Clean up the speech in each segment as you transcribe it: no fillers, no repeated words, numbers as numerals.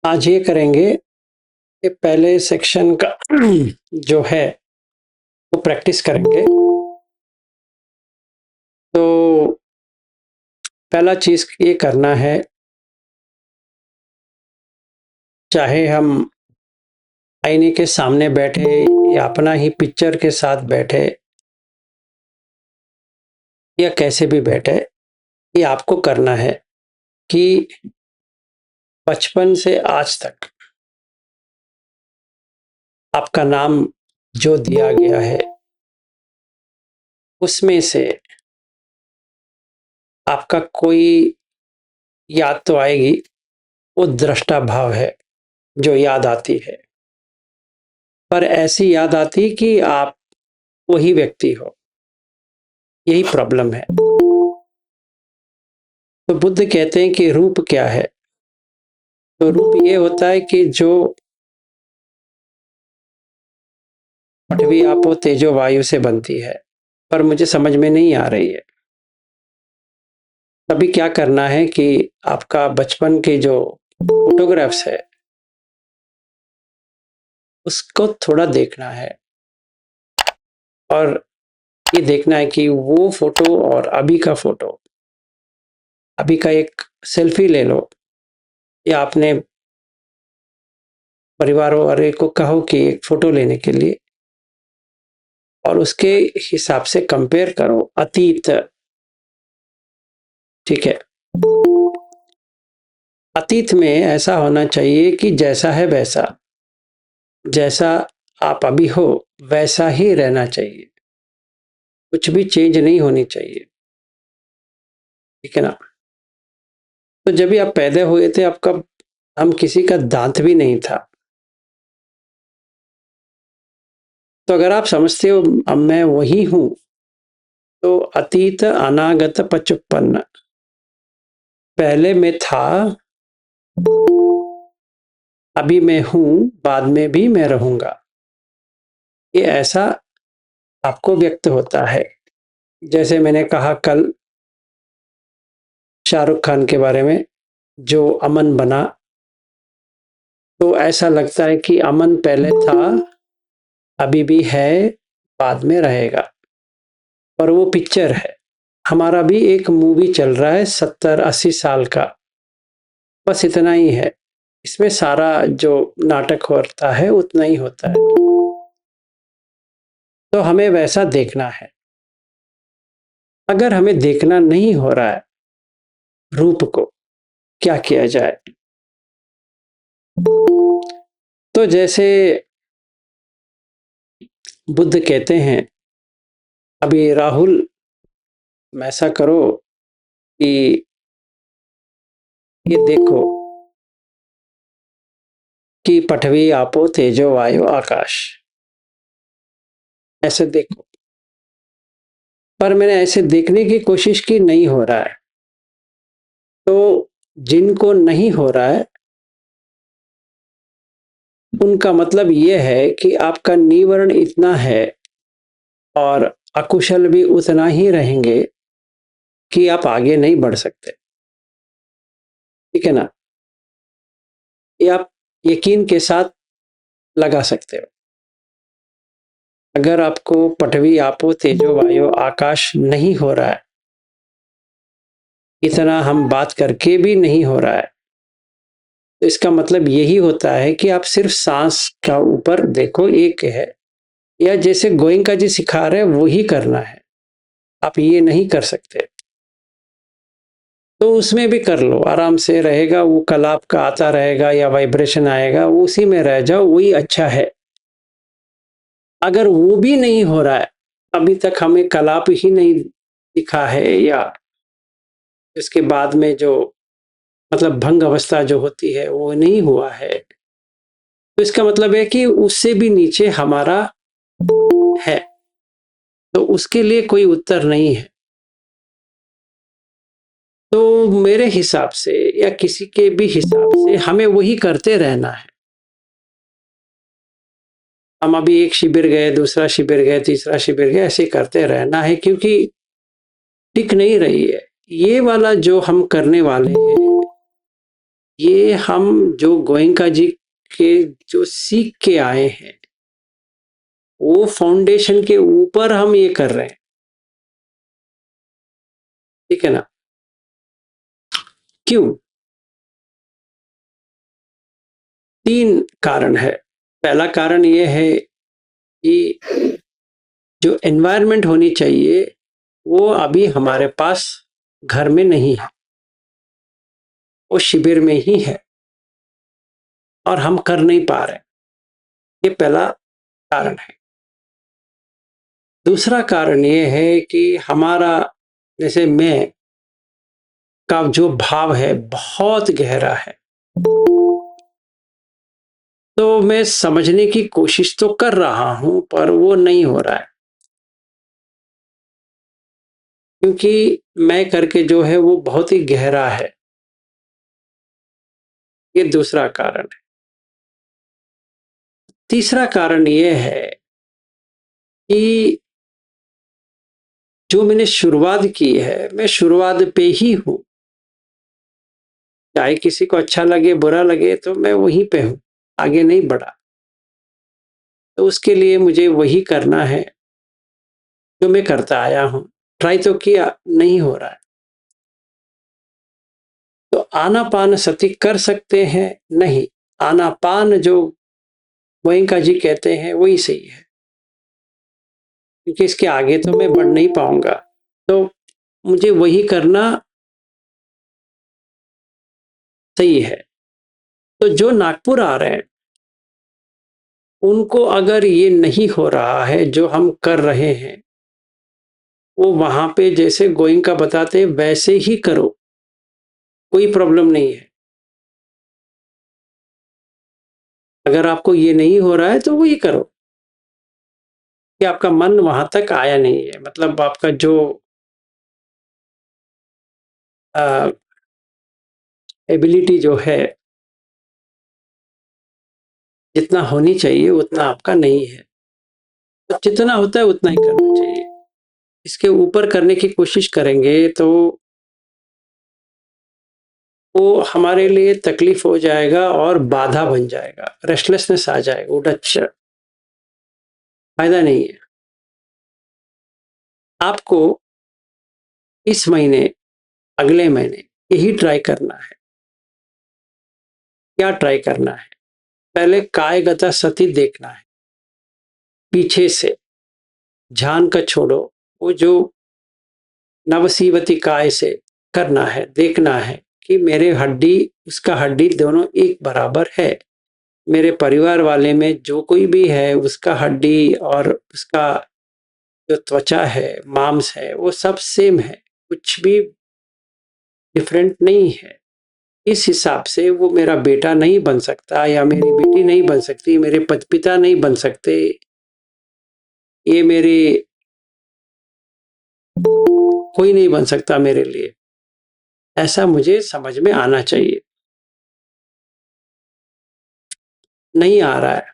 आज ये करेंगे कि पहले सेक्शन का जो है वो प्रैक्टिस करेंगे। तो पहला चीज ये करना है, चाहे हम आईने के सामने बैठे या अपना ही पिक्चर के साथ बैठे या कैसे भी बैठे, ये आपको करना है कि बचपन से आज तक आपका नाम जो दिया गया है उसमें से आपका कोई याद तो आएगी, वो दृष्टा भाव है जो याद आती है। पर ऐसी याद आती कि आप वही व्यक्ति हो, यही प्रॉब्लम है। तो बुद्ध कहते हैं कि रूप क्या है? तो रूप ये होता है कि जो पृथ्वी आपो तेजो वायु से बनती है, पर मुझे समझ में नहीं आ रही है। तभी क्या करना है कि आपका बचपन के जो फोटोग्राफ्स है उसको थोड़ा देखना है, और ये देखना है कि वो फोटो और अभी का फोटो, अभी का एक सेल्फी ले लो, या अपने परिवार वाले को कहो कि एक फोटो लेने के लिए, और उसके हिसाब से कंपेयर करो अतीत। ठीक है, अतीत में ऐसा होना चाहिए कि जैसा है वैसा, जैसा आप अभी हो वैसा ही रहना चाहिए, कुछ भी चेंज नहीं होनी चाहिए। ठीक है ना? तो जब भी आप पैदा हुए थे, आपका हम किसी का दांत भी नहीं था। तो अगर आप समझते हो अब मैं वही हूं, तो अतीत अनागत पचुपन्न, पहले मैं था, अभी मैं हूं, बाद में भी मैं रहूंगा, ये ऐसा आपको व्यक्त होता है। जैसे मैंने कहा कल शाहरुख खान के बारे में, जो अमन बना, तो ऐसा लगता है कि अमन पहले था, अभी भी है, बाद में रहेगा। पर वो पिक्चर है, हमारा भी एक मूवी चल रहा है 70-80 साल का, बस इतना ही है। इसमें सारा जो नाटक होता है उतना ही होता है। तो हमें वैसा देखना है। अगर हमें देखना नहीं हो रहा है रूप को, क्या किया जाए? तो जैसे बुद्ध कहते हैं, अभी राहुल ऐसा करो कि ये देखो कि पृथ्वी आपो तेजो वायु आकाश, ऐसे देखो। पर मैंने ऐसे देखने की कोशिश की, नहीं हो रहा है। तो जिनको नहीं हो रहा है उनका मतलब ये है कि आपका निवर्ण इतना है और अकुशल भी उतना ही रहेंगे कि आप आगे नहीं बढ़ सकते। ठीक है ना? ये आप यकीन के साथ लगा सकते हो। अगर आपको पृथ्वी आपो तेजो वायु आकाश नहीं हो रहा है, इतना हम बात करके भी नहीं हो रहा है, तो इसका मतलब यही होता है कि आप सिर्फ सांस का ऊपर देखो, एक है, या जैसे गोइंका जी सिखा रहे हैं वही करना है। आप ये नहीं कर सकते, तो उसमें भी कर लो, आराम से रहेगा, वो कलाप का आता रहेगा या वाइब्रेशन आएगा, उसी में रह जाओ, वही अच्छा है। अगर वो भी नहीं हो रहा है, अभी तक हमें कलाप ही नहीं दिखा है, या इसके बाद में जो मतलब भंग अवस्था जो होती है वो नहीं हुआ है, तो इसका मतलब है कि उससे भी नीचे हमारा है। तो उसके लिए कोई उत्तर नहीं है। तो मेरे हिसाब से या किसी के भी हिसाब से हमें वही करते रहना है। हम अभी एक शिविर गए, दूसरा शिविर गए, तीसरा शिविर गए, ऐसे करते रहना है, क्योंकि टिक नहीं रही है। ये वाला जो हम करने वाले हैं ये हम जो गोयनका जी के जो सीख के आए हैं, वो फाउंडेशन के ऊपर हम ये कर रहे हैं, ठीक है ना? क्यों? 3 कारण है। पहला कारण ये है कि जो एनवायरनमेंट होनी चाहिए, वो अभी हमारे पास घर में नहीं है, वो शिविर में ही है और हम कर नहीं पा रहे। ये पहला कारण है। दूसरा कारण ये है कि हमारा जैसे मैं का जो भाव है बहुत गहरा है, तो मैं समझने की कोशिश तो कर रहा हूं पर वो नहीं हो रहा है, क्योंकि मैं करके जो है वो बहुत ही गहरा है। ये दूसरा कारण है। तीसरा कारण ये है कि जो मैंने शुरुआत की है, मैं शुरुआत पे ही हूं। चाहे किसी को अच्छा लगे बुरा लगे तो मैं वहीं पे हूं, आगे नहीं बढ़ा। तो उसके लिए मुझे वही करना है जो मैं करता आया हूं। ट्राई तो किया, नहीं हो रहा है। तो आनापान सती कर सकते हैं? नहीं। आनापान जो गोयनका जी कहते हैं वही सही है, क्योंकि इसके आगे तो मैं बढ़ नहीं पाऊंगा। तो मुझे वही करना सही है। तो जो नागपुर आ रहे हैं, उनको अगर ये नहीं हो रहा है जो हम कर रहे हैं, वो वहां पे जैसे गोयनका बताते हैं वैसे ही करो, कोई प्रॉब्लम नहीं है। अगर आपको ये नहीं हो रहा है तो वही करो, कि आपका मन वहां तक आया नहीं है, मतलब आपका जो एबिलिटी जो है, जितना होनी चाहिए उतना आपका नहीं है। तो जितना होता है उतना ही करना चाहिए। इसके ऊपर करने की कोशिश करेंगे तो वो हमारे लिए तकलीफ हो जाएगा और बाधा बन जाएगा, रेस्टलेसनेस आ जाएगा, उधर फायदा नहीं है। आपको इस महीने, अगले महीने यही ट्राई करना है। क्या ट्राई करना है? पहले कायगत सती देखना है, पीछे से ध्यान का छोड़ो, वो जो नवसीवती काय से करना है, देखना है कि मेरे हड्डी उसका हड्डी दोनों एक बराबर है। मेरे परिवार वाले में जो कोई भी है उसका हड्डी और उसका जो त्वचा है, मांस है, वो सब सेम है, कुछ भी डिफरेंट नहीं है। इस हिसाब से वो मेरा बेटा नहीं बन सकता या मेरी बेटी नहीं बन सकती, मेरे पिता नहीं बन सकते, ये मेरे कोई नहीं बन सकता मेरे लिए। ऐसा मुझे समझ में आना चाहिए। नहीं आ रहा है।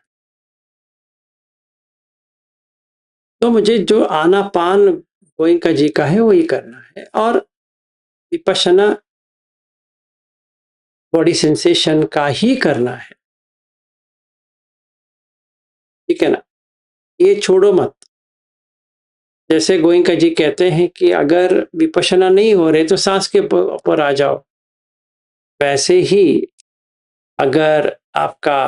तो मुझे जो आनापान गोयनका जी का है वही करना है, और विपश्यना बॉडी सेंसेशन का ही करना है, ठीक है ना? ये छोड़ो मत। जैसे गोयनका जी कहते हैं कि अगर विपश्यना नहीं हो रहे तो सांस के ऊपर आ जाओ। वैसे ही अगर आपका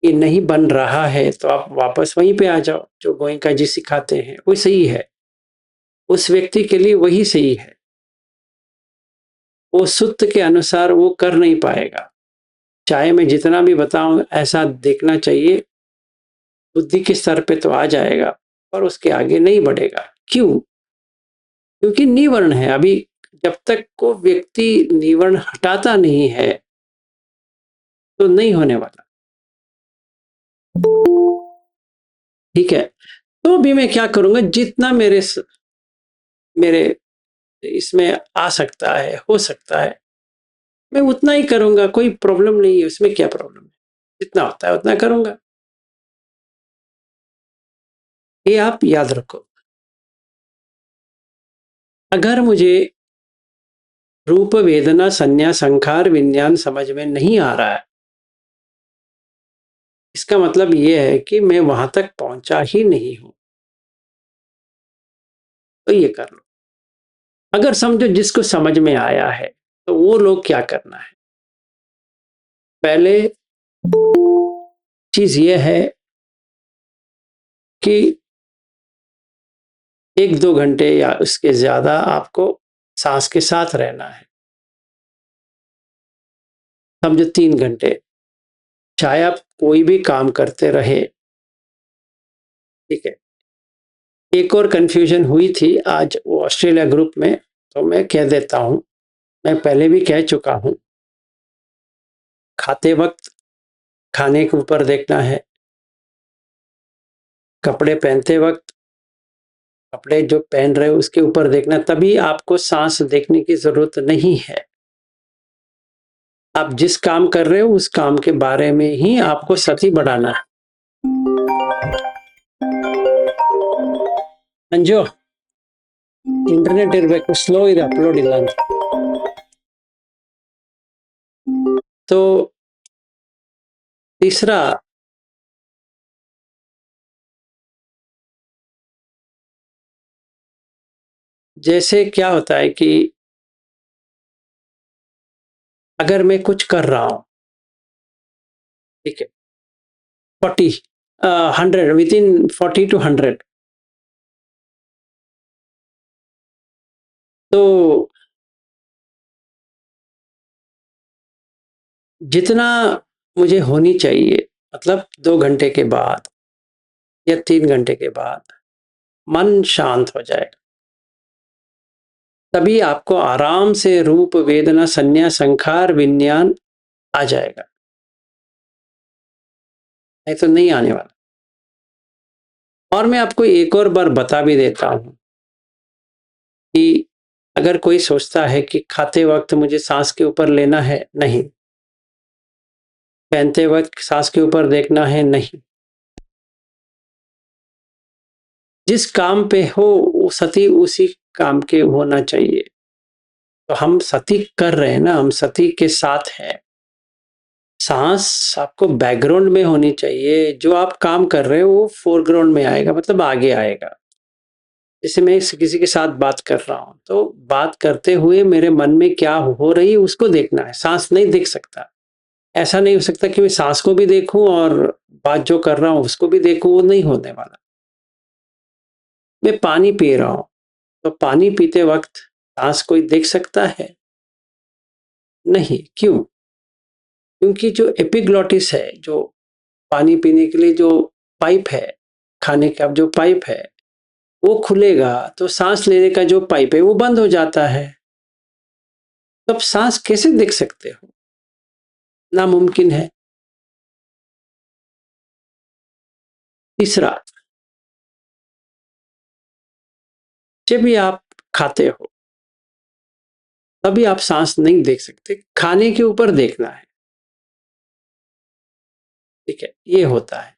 ये नहीं बन रहा है तो आप वापस वहीं पे आ जाओ, जो गोयनका जी सिखाते हैं वो सही है। उस व्यक्ति के लिए वही सही है। वो सुत्त के अनुसार वो कर नहीं पाएगा। चाहे मैं जितना भी बताऊं, ऐसा देखना चाहिए, बुद्धि के स्तर पे तो आ जाएगा पर उसके आगे नहीं बढ़ेगा। क्यों? क्योंकि निवर्ण है अभी। जब तक को व्यक्ति निवर्ण हटाता नहीं है तो नहीं होने वाला। ठीक है। तो अभी मैं क्या करूंगा, जितना मेरे इसमें आ सकता है, हो सकता है, मैं उतना ही करूंगा। कोई प्रॉब्लम नहीं है उसमें। क्या प्रॉब्लम है? जितना होता है उतना करूंगा। ये आप याद रखो। अगर मुझे रूप, वेदना, संज्ञा, संखार, विज्ञान समझ में नहीं आ रहा है, इसका मतलब ये है कि मैं वहां तक पहुंचा ही नहीं हूं। तो ये कर लो। अगर समझो जिसको समझ में आया है, तो वो लोग क्या करना है? पहले चीज ये है कि 1-2 घंटे या उसके ज्यादा आपको सांस के साथ रहना है। समझो 3 घंटे, चाहे आप कोई भी काम करते रहे, ठीक है। एक और कंफ्यूजन हुई थी आज वो ऑस्ट्रेलिया ग्रुप में, तो मैं कह देता हूं, मैं पहले भी कह चुका हूं। खाते वक्त खाने के ऊपर देखना है, कपड़े पहनते वक्त कपड़े जो पहन रहे हो उसके ऊपर देखना, तभी आपको सांस देखने की जरूरत नहीं है। आप जिस काम कर रहे हो उस काम के बारे में ही आपको सती बढ़ाना है। अंजो इंटरनेट इरಬೇಕು स्लो ಇದೆ अपलोड ಇಲ್ಲ ಅಂತ। तो तीसरा, जैसे क्या होता है कि अगर मैं कुछ कर रहा हूं, ठीक है, 40 100 विद इन 40 to 100, तो जितना मुझे होनी चाहिए, मतलब 2 घंटे के बाद या 3 घंटे के बाद मन शांत हो जाएगा, तभी आपको आराम से रूप, वेदना, संज्ञा, संखार, विज्ञान आ जाएगा, नहीं तो नहीं आने वाला। और मैं आपको एक और बार बता भी देता हूं कि अगर कोई सोचता है कि खाते वक्त मुझे सांस के ऊपर लेना है, नहीं। पहनते वक्त सांस के ऊपर देखना है, नहीं। जिस काम पे हो वो सती उसी काम के होना चाहिए। तो हम सती कर रहे हैं ना, हम सती के साथ हैं। सांस आपको बैकग्राउंड में होनी चाहिए, जो आप काम कर रहे हो वो फोरग्राउंड में आएगा, मतलब आगे आएगा। जैसे मैं किसी के साथ बात कर रहा हूं, तो बात करते हुए मेरे मन में क्या हो रही है उसको देखना है, सांस नहीं देख सकता। ऐसा नहीं हो सकता कि मैं सांस को भी देखूं और बात जो कर रहा हूं उसको भी देखूं, वो नहीं होने वाला। मैं पानी पी रहा हूं, तो पानी पीते वक्त सांस कोई देख सकता है? नहीं। क्यों? क्योंकि जो एपिग्लॉटिस है, जो पानी पीने के लिए जो पाइप है, खाने का जो पाइप है, वो खुलेगा तो सांस लेने का जो पाइप है वो बंद हो जाता है। तब सांस कैसे देख सकते हो? नामुमकिन है। तीसरा, जब भी आप खाते हो तभी आप सांस नहीं देख सकते, खाने के ऊपर देखना है, ठीक है, ये होता है।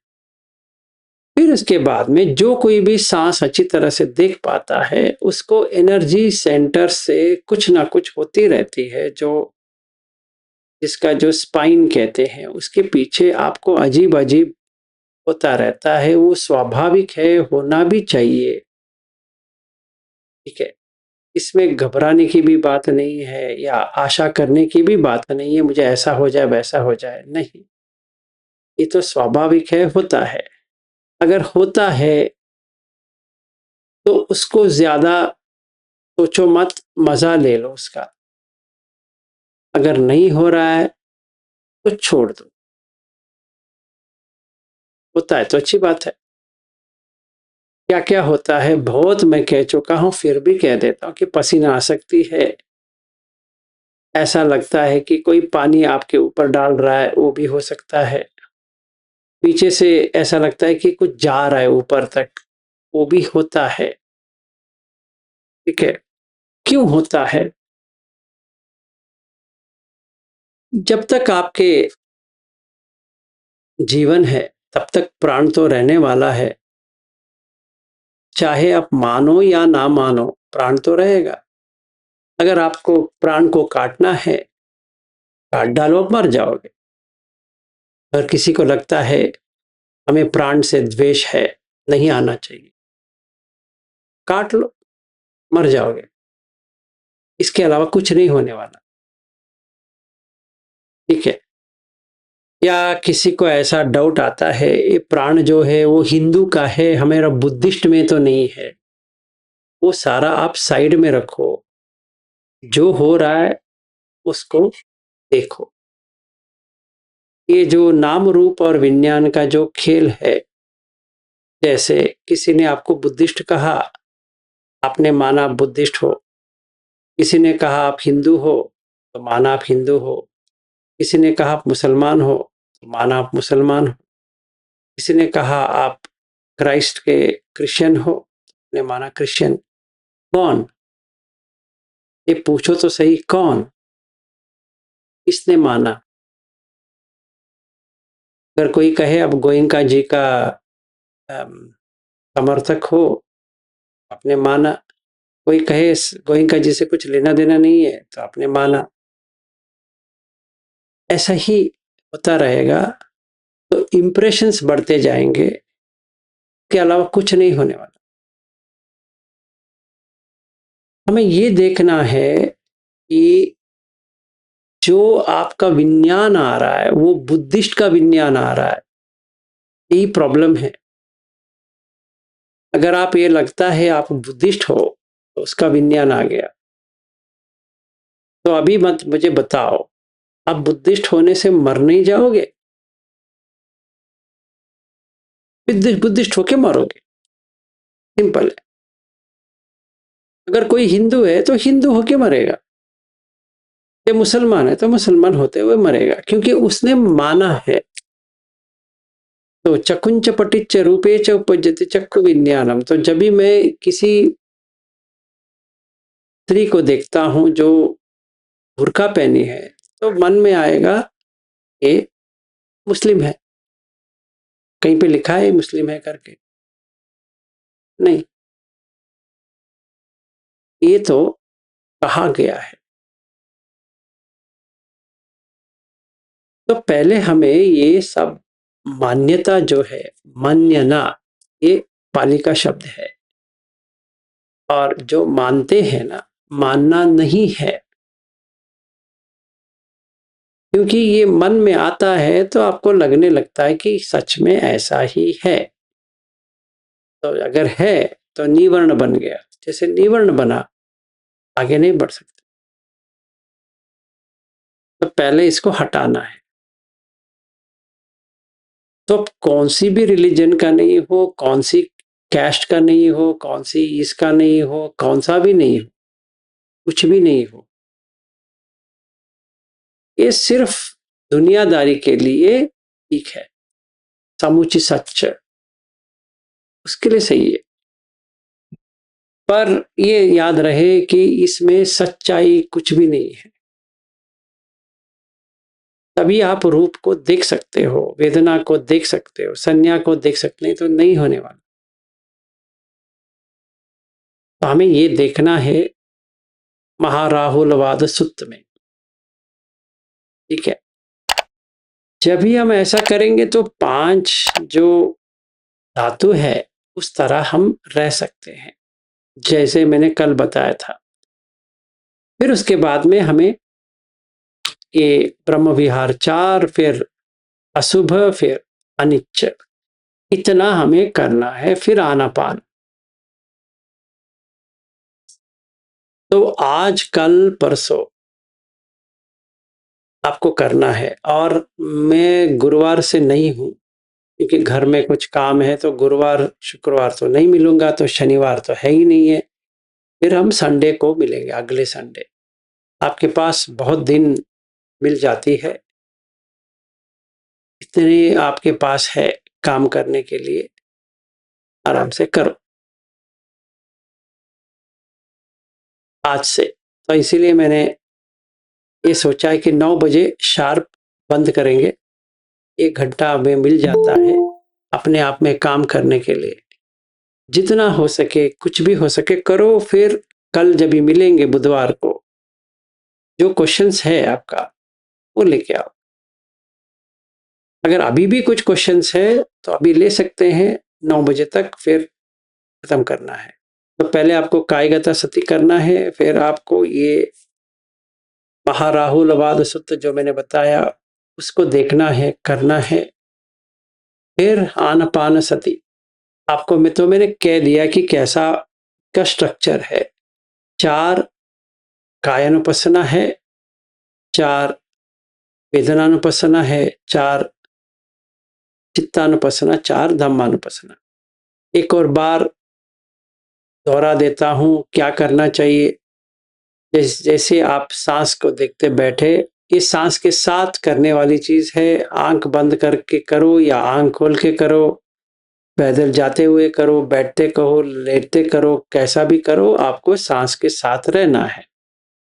फिर उसके बाद में जो कोई भी सांस अच्छी तरह से देख पाता है, उसको एनर्जी सेंटर से कुछ ना कुछ होती रहती है, जो जिसका जो स्पाइन कहते हैं, उसके पीछे आपको अजीब अजीब होता रहता है। वो स्वाभाविक है, होना भी चाहिए, ठीक है। इसमें घबराने की भी बात नहीं है या आशा करने की भी बात नहीं है, मुझे ऐसा हो जाए वैसा हो जाए, नहीं। ये तो स्वाभाविक है, होता है। अगर होता है तो उसको ज्यादा सोचो मत, मजा ले लो उसका। अगर नहीं हो रहा है तो छोड़ दो। होता है तो अच्छी बात है। क्या क्या होता है बहुत मैं कह चुका हूं, फिर भी कह देता हूं कि पसीना आ सकती है, ऐसा लगता है कि कोई पानी आपके ऊपर डाल रहा है, वो भी हो सकता है। पीछे से ऐसा लगता है कि कुछ जा रहा है ऊपर तक, वो भी होता है, ठीक है। क्यों होता है? जब तक आपके जीवन है तब तक प्राण तो रहने वाला है, चाहे आप मानो या ना मानो, प्राण तो रहेगा। अगर आपको प्राण को काटना है, काट डालो, मर जाओगे। अगर किसी को लगता है हमें प्राण से द्वेष है, नहीं आना चाहिए, काट लो, मर जाओगे। इसके अलावा कुछ नहीं होने वाला, ठीक है। या किसी को ऐसा डाउट आता है ये प्राण जो है वो हिंदू का है, हमारा बुद्धिस्ट में तो नहीं है, वो सारा आप साइड में रखो, जो हो रहा है उसको देखो। ये जो नाम रूप और विज्ञान का जो खेल है, जैसे किसी ने आपको बुद्धिस्ट कहा, आपने माना आप बुद्धिस्ट हो, किसी ने कहा आप हिंदू हो तो माना आप हिंदू हो, किसी ने कहा आप मुसलमान हो तो माना आप मुसलमान हो, किसी ने कहा आप क्राइस्ट के क्रिश्चियन हो, ने माना क्रिश्चियन। कौन? ये पूछो तो सही, कौन? किसने माना? अगर कोई कहे अब गोयनका जी का समर्थक हो, आपने माना। कोई कहे गोयनका जी से कुछ लेना देना नहीं है तो आपने माना। ऐसा ही होता रहेगा, तो इंप्रेशंस बढ़ते जाएंगे, के अलावा कुछ नहीं होने वाला। हमें ये देखना है कि जो आपका विज्ञान आ रहा है वो बुद्धिस्ट का विज्ञान आ रहा है, यही प्रॉब्लम है। अगर आप ये लगता है आप बुद्धिस्ट हो तो उसका विज्ञान आ गया, तो अभी मत मुझे बताओ, आप बुद्धिस्ट होने से मर नहीं जाओगे? बुद्धिस्ट होके मरोगे, सिंपल है। अगर कोई हिंदू है तो हिंदू होके मरेगा, ये मुसलमान है तो मुसलमान होते हुए मरेगा, क्योंकि उसने माना है। तो चकुंच पटिच रूपे च उपजति चक्षु विज्ञानम। तो जब भी मैं किसी स्त्री को देखता हूं जो बुर्का पहनी है, तो मन में आएगा ये मुस्लिम है। कहीं पे लिखा है मुस्लिम है करके? नहीं, ये तो कहा गया है। तो पहले हमें ये सब मान्यता जो है, मान्यना, ये पाली का शब्द है, और जो मानते हैं ना, मानना नहीं है। क्योंकि ये मन में आता है तो आपको लगने लगता है कि सच में ऐसा ही है। तो अगर है तो निवर्ण बन गया, जैसे निवर्ण बना, आगे नहीं बढ़ सकते। तो पहले इसको हटाना है। तो कौन सी भी रिलीजन का नहीं हो, कौन सी कैस्ट का नहीं हो, कौन सी इसका नहीं हो, कौन सा भी नहीं हो, कुछ भी नहीं हो, ये सिर्फ दुनियादारी के लिए ठीक है, समुचित सच उसके लिए सही है। पर ये याद रहे कि इसमें सच्चाई कुछ भी नहीं है। तभी आप रूप को देख सकते हो, वेदना को देख सकते हो, संज्ञा को देख सकते हैं, तो नहीं होने वाला। तो हमें ये देखना है महाराहुलवाद सूत्र में, ठीक है। जब भी हम ऐसा करेंगे तो 5 जो धातु है उस तरह हम रह सकते हैं, जैसे मैंने कल बताया था। फिर उसके बाद में हमें ये ब्रह्म विहार 4, फिर अशुभ, फिर अनिच्च, इतना हमें करना है। फिर आनापान। तो आज कल परसों आपको करना है। और मैं गुरुवार से नहीं हूं, क्योंकि घर में कुछ काम है, तो गुरुवार शुक्रवार तो नहीं मिलूंगा, तो शनिवार तो है ही नहीं है। फिर हम संडे को मिलेंगे, अगले संडे। आपके पास बहुत दिन मिल जाती है, इतने आपके पास है काम करने के लिए, आराम से करो आज से। तो इसीलिए मैंने ये सोचा है कि 9 बजे शार्प बंद करेंगे। 1 घंटा हमें मिल जाता है अपने आप में काम करने के लिए। जितना हो सके, कुछ भी हो सके करो। फिर कल जब भी मिलेंगे बुधवार को, जो क्वेश्चंस है आपका वो लेके आओ। अगर अभी भी कुछ क्वेश्चंस है तो अभी ले सकते हैं 9 बजे तक, फिर खत्म करना है। तो पहले आपको कायगता सती करना है, फिर आपको ये महाराहु लवाद सूत्र जो मैंने बताया उसको देखना है, करना है। फिर आनापान सती, आपको मैंने कह दिया कि कैसा का स्ट्रक्चर है। 4 कायानुपස්සना है, 4 वेदनानुपස්සना है, 4 चित्तानुपස්සना, 4 धम्मानुपස්සना। एक और बार दोहरा देता हूं क्या करना चाहिए। जैसे आप सांस को देखते बैठे, इस सांस के साथ करने वाली चीज है। आंख बंद करके करो या आंख खोल के करो, पैदल जाते हुए करो, बैठते कहो, लेटते करो, कैसा भी करो, आपको सांस के साथ रहना है,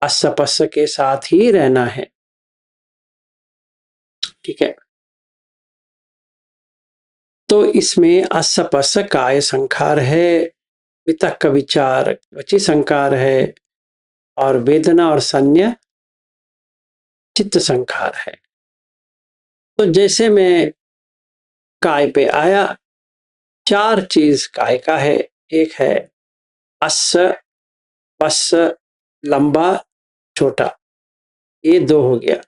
अस्स के साथ ही रहना है। ठीक है। तो इसमें अस्स काय संखार है, वितक्क विचार वची संकार है, और वेदना और संज्ञा चित्त संखार है। तो जैसे मैं काय पे आया, 4 चीज काय का है। एक है अस, पस, लंबा, छोटा, ये 2 हो गया।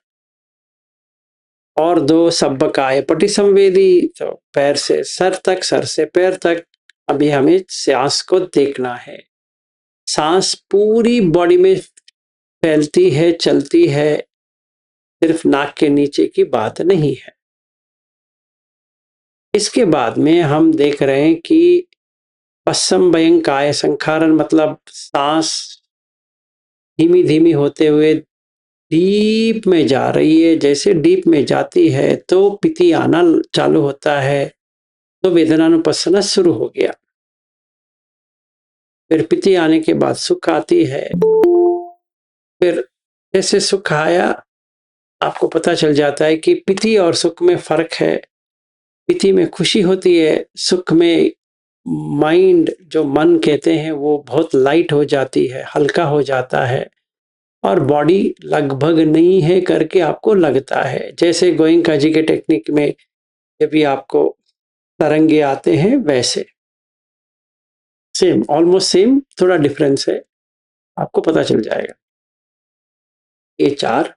और 2 सब्ब काय पटि संवेदी, तो पैर से सर तक, सर से पैर तक। अभी हमें सांस को देखना है। सांस पूरी बॉडी में फैलती है, चलती है, सिर्फ नाक के नीचे की बात नहीं है। इसके बाद में हम देख रहे हैं कि पश्चिम भयं काय संखारण, मतलब सांस धीमी धीमी होते हुए डीप में जा रही है। जैसे डीप में जाती है तो पिति आना चालू होता है, तो वेदनानुपස්සना शुरू हो गया। फिर पिति आने के बाद सुख आती है। फिर जैसे सुख आया, आपको पता चल जाता है कि पिति और सुख में फर्क है। पिति में खुशी होती है, सुख में माइंड, जो मन कहते हैं, वो बहुत लाइट हो जाती है, हल्का हो जाता है, और बॉडी लगभग नहीं है करके आपको लगता है। जैसे गोयंका जी के टेक्निक में जब भी आपको तरंगे आते हैं, वैसे सेम, ऑलमोस्ट सेम, थोड़ा डिफरेंस है, आपको पता चल जाएगा। ये 4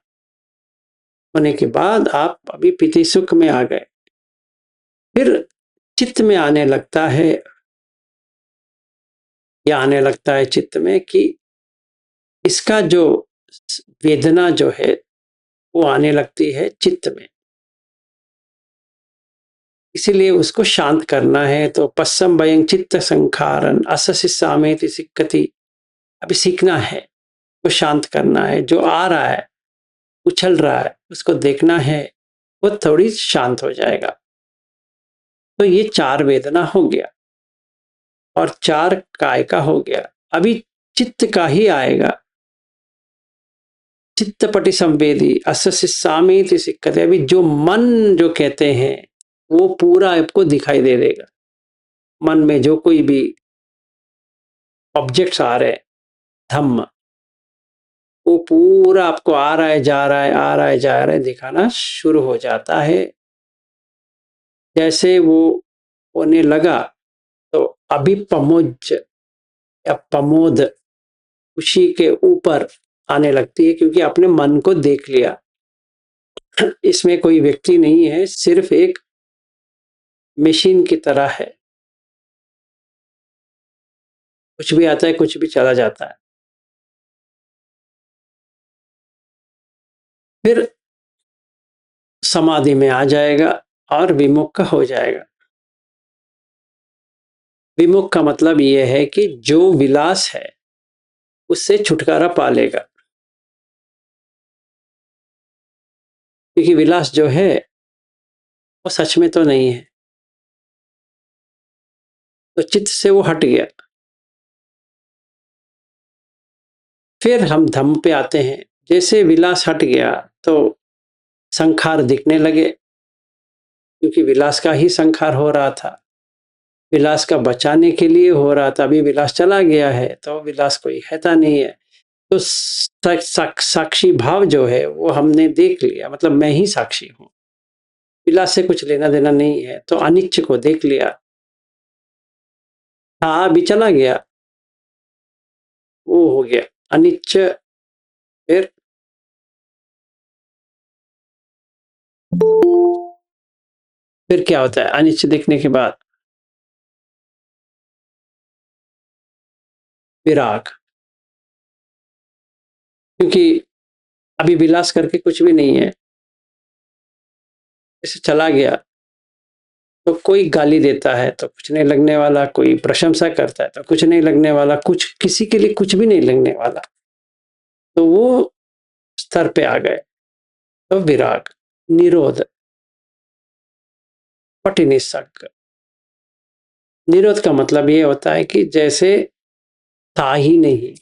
होने के बाद आप अभी पिति सुख में आ गए। फिर चित्त में आने लगता है, या आने लगता है चित्त में कि इसका जो वेदना जो है वो आने लगती है चित्त में, इसीलिए उसको शांत करना है। तो पश्चिम भयं चित्त संखारन अससिस्सामेति सिक्खति, अभी सीखना है, वो शांत करना है। जो आ रहा है, उछल रहा है, उसको देखना है, वो थोड़ी शांत हो जाएगा। तो ये 4 वेदना हो गया और 4 काय का हो गया। अभी चित्त का ही आएगा, चित्तपटि संवेदी अससिस्सामेति सिक्खते। अभी जो मन जो कहते हैं वो पूरा आपको दिखाई दे देगा। मन में जो कोई भी ऑब्जेक्ट्स आ रहे, धम्म, वो पूरा आपको आ रहा है, जा रहा है, आ रहा है, जा रहा है, दिखाना शुरू हो जाता है। जैसे वो होने लगा तो अभिपमोज या प्रमोद, खुशी के ऊपर आने लगती है, क्योंकि आपने मन को देख लिया। इसमें कोई व्यक्ति नहीं है, सिर्फ एक मशीन की तरह है, कुछ भी आता है, कुछ भी चला जाता है। फिर समाधि में आ जाएगा और विमुख हो जाएगा। विमुख का मतलब यह है कि जो विलास है उससे छुटकारा पा लेगा, क्योंकि विलास जो है वो सच में तो नहीं है, तो चित्त से वो हट गया। फिर हम धम्म पे आते हैं। जैसे विलास हट गया तो संखार दिखने लगे, क्योंकि विलास का ही संखार हो रहा था, विलास का बचाने के लिए हो रहा था। अभी विलास चला गया है तो विलास कोई कहता नहीं है। तो साक्षी भाव जो है वो हमने देख लिया, मतलब मैं ही साक्षी हूँ, विलास से कुछ लेना देना नहीं है। तो अनिच्च को देख लिया, हाँ अभी चला गया, वो हो गया अनिच्च। फिर क्या होता है अनिच्च देखने के बाद? विराग, क्योंकि अभी विलास करके कुछ भी नहीं है, जैसे चला गया। तो कोई गाली देता है तो कुछ नहीं लगने वाला, कोई प्रशंसा करता है तो कुछ नहीं लगने वाला, कुछ किसी के लिए कुछ भी नहीं लगने वाला। तो वो स्तर पे आ गए। तो विराग, निरोध, पटिनिस्सग। निरोध का मतलब ये होता है कि जैसे था ही नहीं।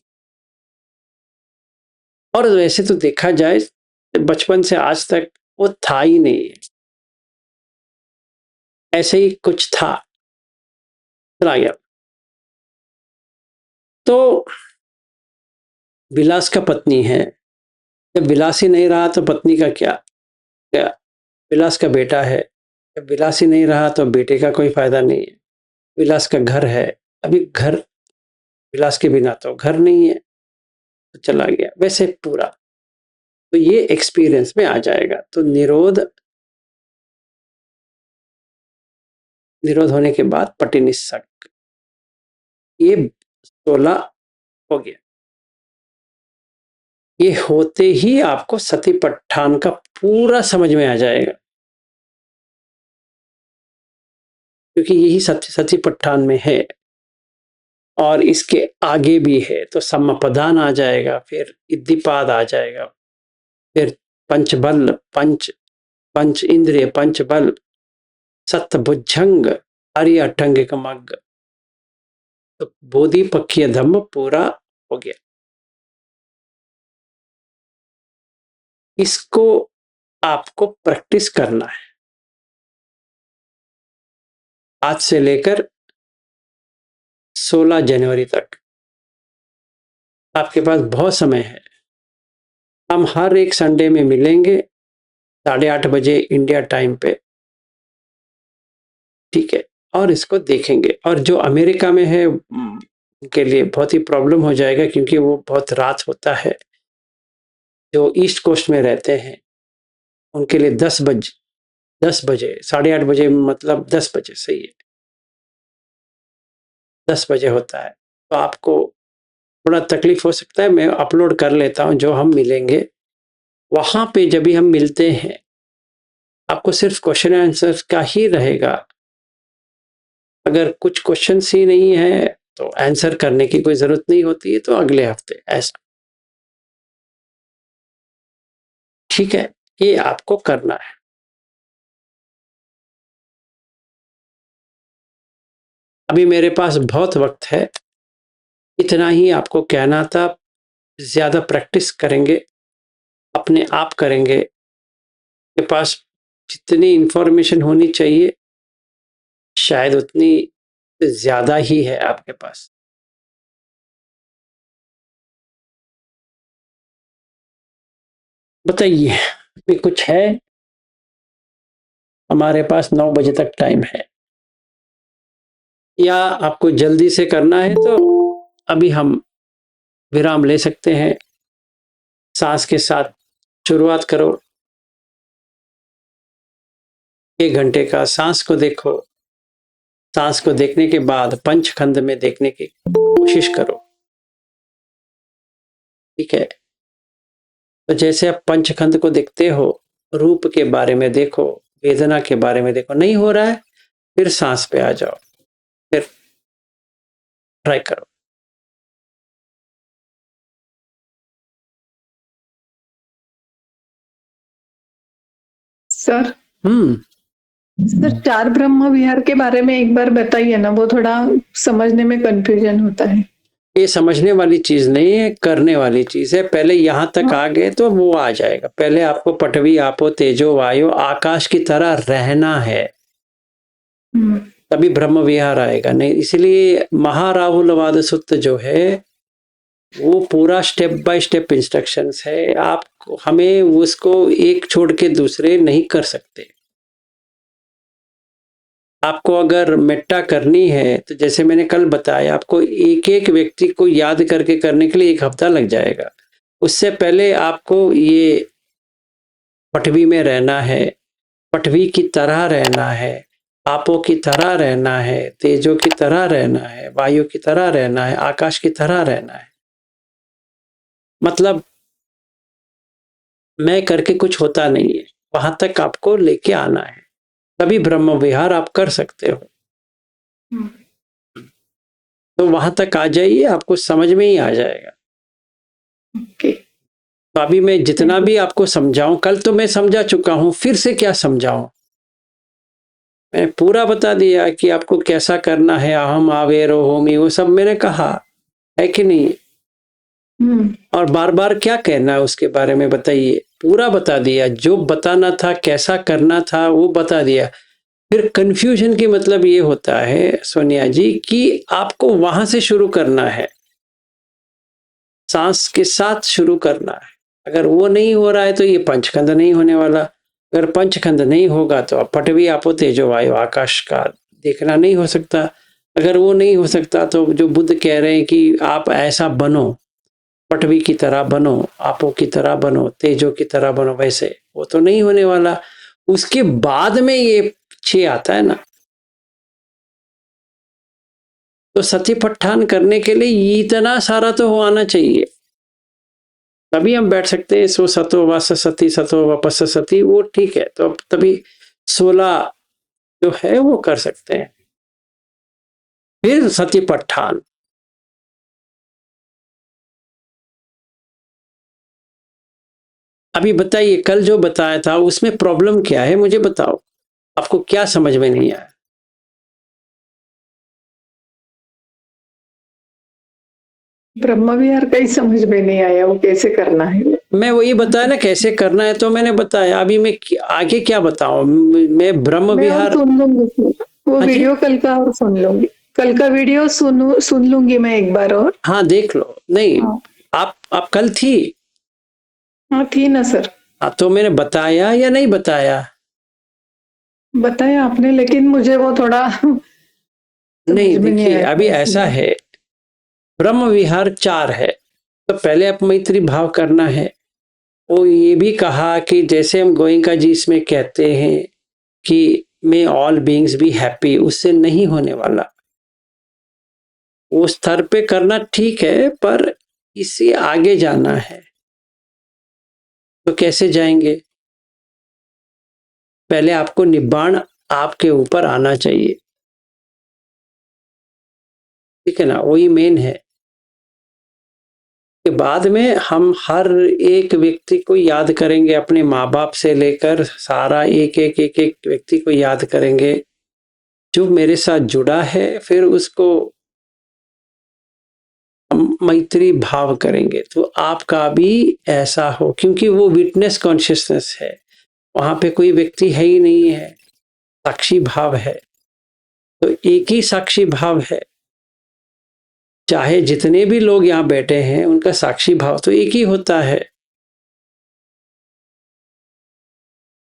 और वैसे तो देखा जाए बचपन से आज तक वो था ही नहीं है, ऐसे ही कुछ था, चला गया। तो विलास का पत्नी है, जब विलास ही नहीं रहा तो पत्नी का क्या? क्या विलास का बेटा है, जब विलास ही नहीं रहा तो बेटे का कोई फायदा नहीं है। विलास का घर है, अभी घर विलास के बिना तो घर नहीं है, तो चला गया, वैसे पूरा। तो ये एक्सपीरियंस में आ जाएगा। तो निरोध, निरोध होने के बाद पटिनिस्सग, ये 16 हो गया। ये होते ही आपको सतिपट्ठान का पूरा समझ में आ जाएगा, क्योंकि यही सतिपट्ठान में है और इसके आगे भी है। तो सम्मपदान आ जाएगा, फिर इद्धिपाद आ जाएगा, फिर पंचबल, पंच इंद्रिय, पंच बल, सत्भुजंग, आर्य अठंगिक मग्ग। तो बोधिपक्षीय धम्म पूरा हो गया। इसको आपको प्रैक्टिस करना है आज से लेकर 16 जनवरी तक। आपके पास बहुत समय है। हम हर एक संडे में मिलेंगे 8:30 बजे इंडिया टाइम पे, ठीक है? और इसको देखेंगे। और जो अमेरिका में है उनके लिए बहुत ही प्रॉब्लम हो जाएगा, क्योंकि वो बहुत रात होता है। जो ईस्ट कोस्ट में रहते हैं उनके लिए 10 बजे 8:30 बजे, मतलब 10 बजे सही है, 10 बजे होता है। तो आपको थोड़ा तकलीफ हो सकता है, मैं अपलोड कर लेता हूँ जो हम मिलेंगे वहां पे। जब भी हम मिलते हैं आपको सिर्फ क्वेश्चन आंसर का ही रहेगा। अगर कुछ क्वेश्चन ही नहीं है तो आंसर करने की कोई जरूरत नहीं होती है, तो अगले हफ्ते ऐसा, ठीक है? ये आपको करना है। अभी मेरे पास बहुत वक्त है, इतना ही आपको कहना था। ज्यादा प्रैक्टिस करेंगे, अपने आप करेंगे, के पास जितनी इंफॉर्मेशन होनी चाहिए शायद उतनी ज्यादा ही है आपके पास। बताइए, अभी कुछ है? हमारे पास 9 बजे तक टाइम है, या आपको जल्दी से करना है तो अभी हम विराम ले सकते हैं। सांस के साथ शुरुआत करो, 1 घंटे का सांस को देखो। सांस को देखने के बाद पंचखंड में देखने की कोशिश करो, ठीक है? तो जैसे आप पंचखंड को देखते हो, रूप के बारे में देखो, वेदना के बारे में देखो, नहीं हो रहा है फिर सांस पे आ जाओ, फिर ट्राई करो। सर हम्म सर, चार ब्रह्म विहार के बारे में एक बार बताइए ना, वो थोड़ा समझने में कंफ्यूजन होता है। ये समझने वाली चीज नहीं है, करने वाली चीज है। पहले यहां तक आ गए तो वो आ जाएगा। पहले आपको पृथ्वी, आपो, तेजो, वायु, आकाश की तरह रहना है, तभी ब्रह्म विहार आएगा। नहीं, इसलिए महाराहुलवाद सूत्र जो है वो पूरा स्टेप बाय स्टेप इंस्ट्रक्शंस है, आप हमें उसको एक छोड़ के दूसरे नहीं कर सकते। आपको अगर मेटा करनी है तो जैसे मैंने कल बताया, आपको एक एक व्यक्ति को याद करके करने के लिए 1 हफ्ता लग जाएगा। उससे पहले आपको ये पटवी में रहना है, पटवी की तरह रहना है, आपो की तरह रहना है, तेजो की तरह रहना है, वायु की तरह रहना है, आकाश की तरह रहना है। मतलब मैं करके कुछ होता नहीं है, वहां तक आपको लेके आना है, तभी ब्रह्म विहार आप कर सकते हो। तो वहां तक आ जाइए, आपको समझ में ही आ जाएगा। ओके। तो अभी मैं जितना भी आपको समझाऊं, कल तो मैं समझा चुका हूं, फिर से क्या समझाऊं? मैंने पूरा बता दिया कि आपको कैसा करना है, अहम आवेरो होमी, वो सब मैंने कहा है कि नहीं? और बार बार क्या कहना है उसके बारे में बताइए? पूरा बता दिया, जो बताना था, कैसा करना था, वो बता दिया। फिर कंफ्यूजन की मतलब ये होता है सोनिया जी कि आपको वहां से शुरू करना है, सांस के साथ शुरू करना है। अगर वो नहीं हो रहा है तो ये पंचखंड नहीं होने वाला। अगर पंचखंड नहीं होगा तो पटवी आपो तेजो वायु आकाश का देखना नहीं हो सकता। अगर वो नहीं हो सकता तो जो बुद्ध कह रहे हैं कि आप ऐसा बनो, पटवी की तरह बनो, आपो की तरह बनो, तेजो की तरह बनो, वैसे वो तो नहीं होने वाला। उसके बाद में ये 6 आता है ना। तो सती पट्ठान करने के लिए इतना सारा तो आना चाहिए, तभी हम बैठ सकते हैं। सो सतो वास सती सतो वापस सती, वो ठीक है। तो तभी 16 जो है वो कर सकते हैं। फिर सती पट्ठान। अभी बताइए, कल जो बताया था उसमें प्रॉब्लम क्या है, मुझे बताओ। आपको क्या समझ में नहीं आया? ब्रह्म विहार का ही समझ में नहीं आया, वो कैसे करना है। मैं वही बताया ना कैसे करना है, तो मैंने बताया। अभी मैं आगे क्या बताऊं? मैं ब्रह्म मैं और विहार। सुन लूंगी वो हाँ जी, वीडियो कल का, और सुन लूंगी कल का वीडियो, सुन लूंगी मैं एक बार और। हाँ देख लो। नहीं, हाँ। आप कल थी? हाँ थी ना सर। हाँ, तो मैंने बताया या नहीं बताया? बताया आपने, लेकिन मुझे वो थोड़ा नहीं, समझ में नहीं देखिए आया अभी था ऐसा इसलिए। है, ब्रह्म विहार 4 है। तो पहले आप मैत्री भाव करना है। वो ये भी कहा कि जैसे हम गोइंका जी इसमें कहते हैं कि मे ऑल बीइंग्स बी हैप्पी, उससे नहीं होने वाला। उस स्तर पे करना ठीक है, पर इससे आगे जाना है। तो कैसे जाएंगे? पहले आपको निब्बाण आपके ऊपर आना चाहिए, ठीक है ना? वही मेन है। के बाद में हम हर एक व्यक्ति को याद करेंगे, अपने माँ बाप से लेकर सारा एक एक व्यक्ति को याद करेंगे जो मेरे साथ जुड़ा है। फिर उसको हम मैत्री भाव करेंगे तो आपका भी ऐसा हो, क्योंकि वो विटनेस कॉन्शियसनेस है। वहां पे कोई व्यक्ति है ही नहीं है, साक्षी भाव है। तो एक ही साक्षी भाव है, चाहे जितने भी लोग यहाँ बैठे हैं उनका साक्षी भाव तो एक ही होता है।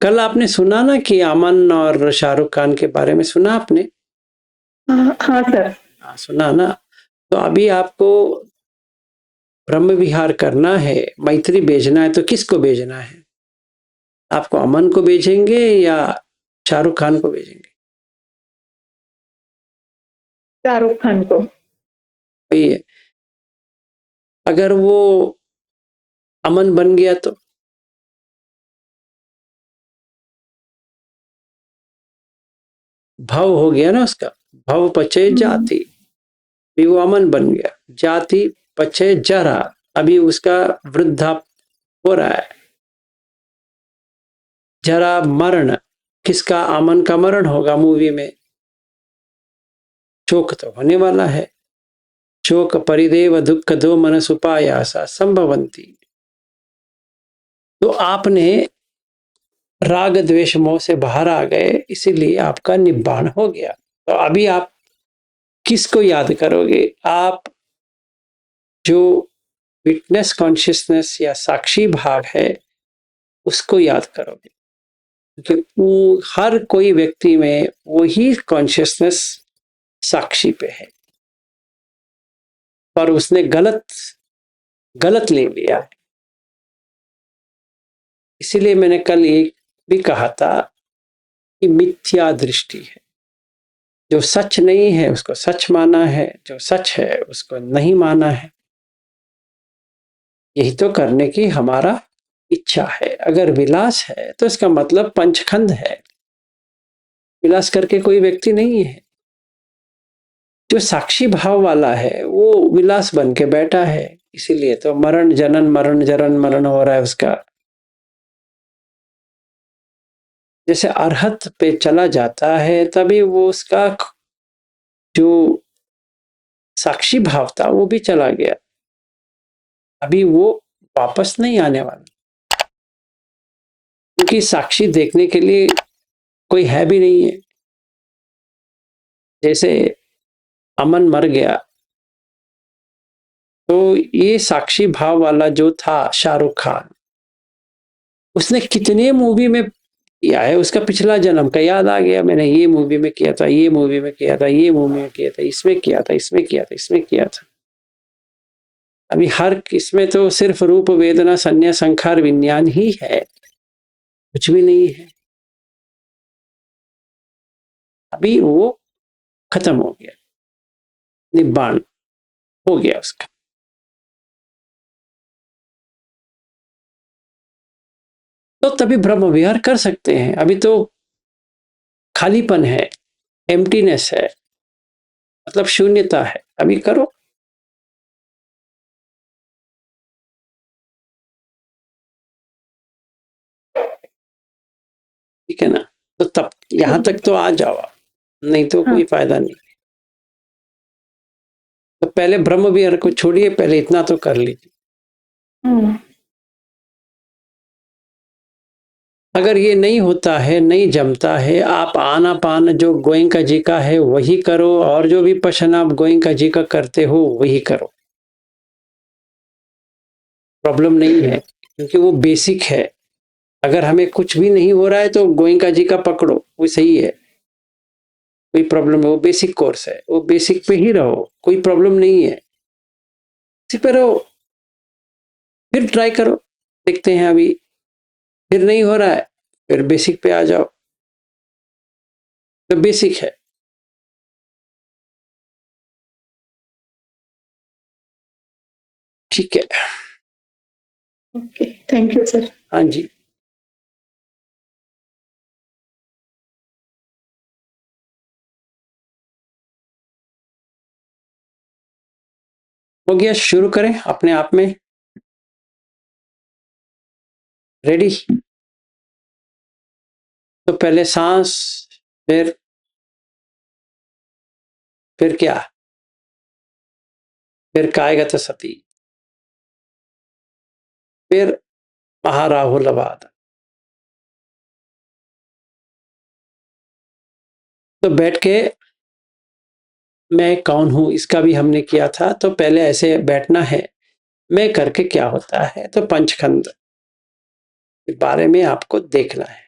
कल आपने सुना ना कि अमन और शाहरुख खान के बारे में सुना आपने? हाँ हाँ सर। हाँ, सुना ना। तो अभी आपको ब्रह्म विहार करना है, मैत्री भेजना है, तो किसको भेजना है? आपको अमन को भेजेंगे या शाहरुख खान को भेजेंगे? शाहरुख खान को। वही है। अगर वो अमन बन गया तो भव हो गया ना उसका। भव पचे जाति, भी वो अमन बन गया। जाति पचे जरा, अभी उसका वृद्धा हो रहा है। जरा मरण, किसका? अमन का मरण होगा मूवी में। शोक तो होने वाला है। शोक परिदेव दुख दो मनस उपायासा संभवंती। तो आपने राग द्वेष मोह से बाहर आ गए, इसीलिए आपका निब्बाण हो गया। तो अभी आप किसको याद करोगे? आप जो विटनेस कॉन्शियसनेस या साक्षी भाव है, उसको याद करोगे, क्योंकि वो हर कोई व्यक्ति में वही कॉन्शियसनेस साक्षी पे है, पर उसने गलत ले लिया है। इसीलिए मैंने कल एक भी कहा था कि मिथ्या दृष्टि है। जो सच नहीं है उसको सच माना है, जो सच है उसको नहीं माना है। यही तो करने की हमारा इच्छा है। अगर विलास है तो इसका मतलब पंचखंड है। विलास करके कोई व्यक्ति नहीं है। जो साक्षी भाव वाला है वो विलास बन के बैठा है। इसीलिए तो मरण जनन मरण हो रहा है उसका। जैसे अरहत पे चला जाता है तभी वो उसका जो साक्षी भाव था वो भी चला गया। अभी वो वापस नहीं आने वाला, क्योंकि साक्षी देखने के लिए कोई है भी नहीं है। जैसे अमन मर गया तो ये साक्षी भाव वाला जो था शाहरुख खान, उसने कितने मूवी में किया है। उसका पिछला जन्म का याद आ गया, मैंने ये मूवी में किया था, ये मूवी में किया था, ये मूवी में किया था, इसमें किया था, इसमें किया था, इसमें किया था। अभी हर इसमें तो सिर्फ रूप वेदना संज्ञा संखार विज्ञान ही है, कुछ भी नहीं है। अभी वो खत्म हो गया, निब्बाण हो गया उसका। तो तभी ब्रह्म विहार कर सकते हैं। अभी तो खालीपन है, एम्प्टीनेस है, मतलब शून्यता है। अभी करो। ठीक है ना? तो तब यहां तक तो आ जाओ आप, नहीं तो कोई फायदा नहीं। तो पहले ब्रह्म विहार को छोड़िए, पहले इतना तो कर लीजिए। अगर ये नहीं होता है, नहीं जमता है, आप आनापान जो गोयंका जी का है वही करो, और जो विपश्यना आप गोयंका जी का करते हो वही करो। प्रॉब्लम नहीं है, क्योंकि वो बेसिक है। अगर हमें कुछ भी नहीं हो रहा है तो गोयंका जी का पकड़ो, वो सही है। कोई प्रॉब्लम है, वो बेसिक कोर्स है, वो बेसिक पे ही रहो, कोई प्रॉब्लम नहीं है। इसी पे रहो, फिर ट्राई करो, देखते हैं। अभी फिर नहीं हो रहा है, फिर बेसिक पे आ जाओ। तो बेसिक है। ठीक है। Okay, thank you sir. हाँ जी। हो गया, शुरू करें अपने आप में। रेडी? तो पहले सांस, फिर क्या? फिर कायगत सती, फिर महाराहुलवाद। तो बैठ के मैं कौन हूं इसका भी हमने किया था। तो पहले ऐसे बैठना है, मैं करके क्या होता है। तो पंचखंड के बारे में आपको देखना है।